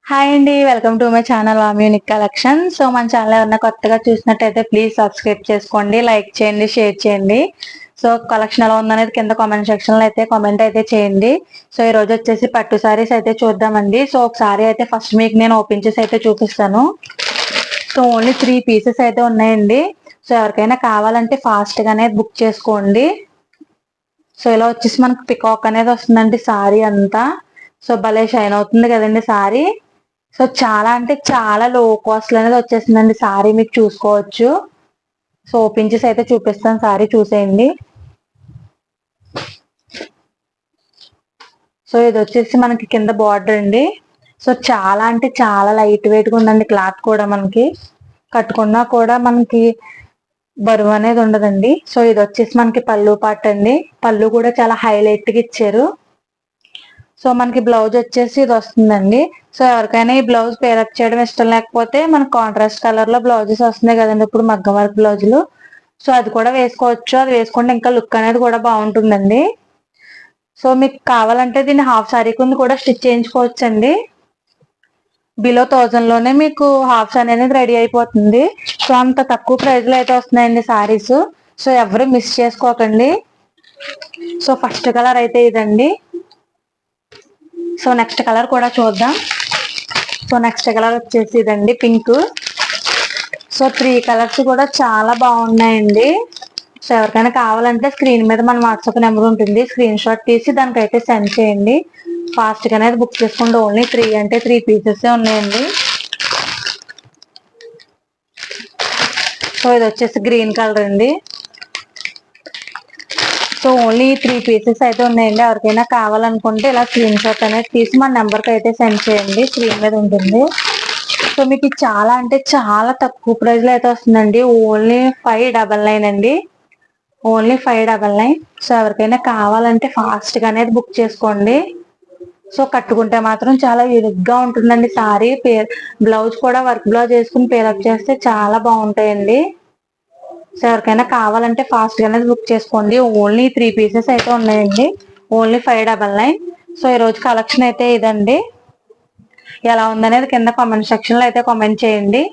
Hi అండి, welcome to my channel వామి unique collection. So మన ఛానల్ ఎవరైనా కొత్తగా చూసినట్టయితే ప్లీజ్ సబ్స్క్రైబ్ చేసుకోండి, లైక్ చేయండి, షేర్ చేయండి. సో కలెక్షన్ ఎలా ఉందనేది కింద కామెంట్ సెక్షన్ లో అయితే కామెంట్ అయితే చేయండి. సో ఈ రోజు వచ్చేసి పట్టు సారీస్ అయితే చూద్దామండి. సో ఒక సారీ అయితే ఫస్ట్ మీకు నేను ఓపెన్ చేసి అయితే చూపిస్తాను. సో ఓన్లీ 3 పీసెస్ అయితే ఉన్నాయండి. సో ఎవరికైనా కావాలంటే ఫాస్ట్ గానే బుక్ చేసుకోండి. సో ఇలా వచ్చేసి మనకు పికాక్ అనేది వస్తుందండి సారీ అంతా. సో భలే షైన్ అవుతుంది కదండి సారీ. సో చాలా అంటే చాలా లో కాస్ట్ అనేది వచ్చేసిందండి సారీ, మీకు చూసుకోవచ్చు. సో ఓపెన్ చేసి అయితే చూపిస్తాను, సారీ చూసేయండి. సో ఇది వచ్చేసి మనకి కింద బార్డర్ అండి. సో చాలా అంటే చాలా లైట్ వెయిట్ గా ఉందండి క్లాత్ కూడా, మనకి కట్టుకున్నా కూడా మనకి బరువు అనేది ఉండదండి. సో ఇది వచ్చేసి మనకి పళ్ళు పార్ట్ అండి. పళ్ళు కూడా చాలా హైలైట్ గా ఇచ్చారు. సో మనకి బ్లౌజ్ వచ్చేసి ఇది వస్తుందండి. సో ఎవరికైనా ఈ బ్లౌజ్ పేరప్ చేయడం ఇష్టం లేకపోతే మనకు కాంట్రాస్ట్ కలర్ లో బ్లౌజెస్ వస్తున్నాయి కదండి ఇప్పుడు మగ్గం వర్క్ బ్లౌజులు. సో అది కూడా వేసుకోవచ్చు. అది వేసుకుంటే ఇంకా లుక్ అనేది కూడా బాగుంటుందండి. సో మీకు కావాలంటే దీన్ని హాఫ్ సారీ కింద కూడా స్టిచ్ చేయించుకోవచ్చు అండి. బిలో 1000 లోనే మీకు హాఫ్ సారీ అనేది రెడీ అయిపోతుంది. సో అంత తక్కువ ప్రైస్ లో అయితే వస్తున్నాయండి సారీస్. సో ఎవరు మిస్ చేసుకోకండి. సో ఫస్ట్ కలర్ అయితే ఇదండి. సో నెక్స్ట్ కలర్ కూడా చూద్దాం. సో నెక్స్ట్ కలర్ వచ్చేసి ఇదండి, పింక్. సో 3 కలర్స్ కూడా చాలా బాగున్నాయండి. సో ఎవరికైనా కావాలంటే స్క్రీన్ మీద మన వాట్సాప్ నెంబర్ ఉంటుంది, స్క్రీన్ షాట్ తీసి దానికైతే సెండ్ చేయండి. ఫాస్ట్ గా అనేది బుక్ చేసుకోండి. ఓన్లీ 3 అంటే 3 పీసెస్ ఉన్నాయండి. సో ఇది వచ్చేసి గ్రీన్ కలర్ అండి. సో ఓన్లీ 3 పీసెస్ అయితే ఉన్నాయండి. ఎవరికైనా కావాలనుకుంటే ఇలా స్క్రీన్ షాట్ అనేది తీసి మన నెంబర్కి అయితే సెండ్ చేయండి, స్క్రీన్ మీద ఉంటుంది. సో మీకు చాలా అంటే చాలా తక్కువ ప్రైస్ లో అయితే వస్తుందండి. ఓన్లీ 599 అండి, ఓన్లీ 599. సో ఎవరికైనా కావాలంటే ఫాస్ట్ గా అనేది బుక్ చేసుకోండి. సో కట్టుకుంటే మాత్రం చాలా యూనిక్ గా ఉంటుందండి సారీ. బ్లౌజ్ కూడా వర్క్ బ్లౌజ్ వేసుకుని పేరప్ చేస్తే చాలా బాగుంటాయండి. సో ఎవరికైనా కావాలంటే ఫాస్ట్ గానే బుక్ చేసుకోండి. ఓన్లీ 3 పీసెస్ అయితే ఉన్నాయండి, ఓన్లీ 599. సో ఈ రోజు కలెక్షన్ అయితే ఇదండి. ఎలా ఉందనేది కింద కామెంట్ సెక్షన్ లో అయితే కామెంట్ చేయండి.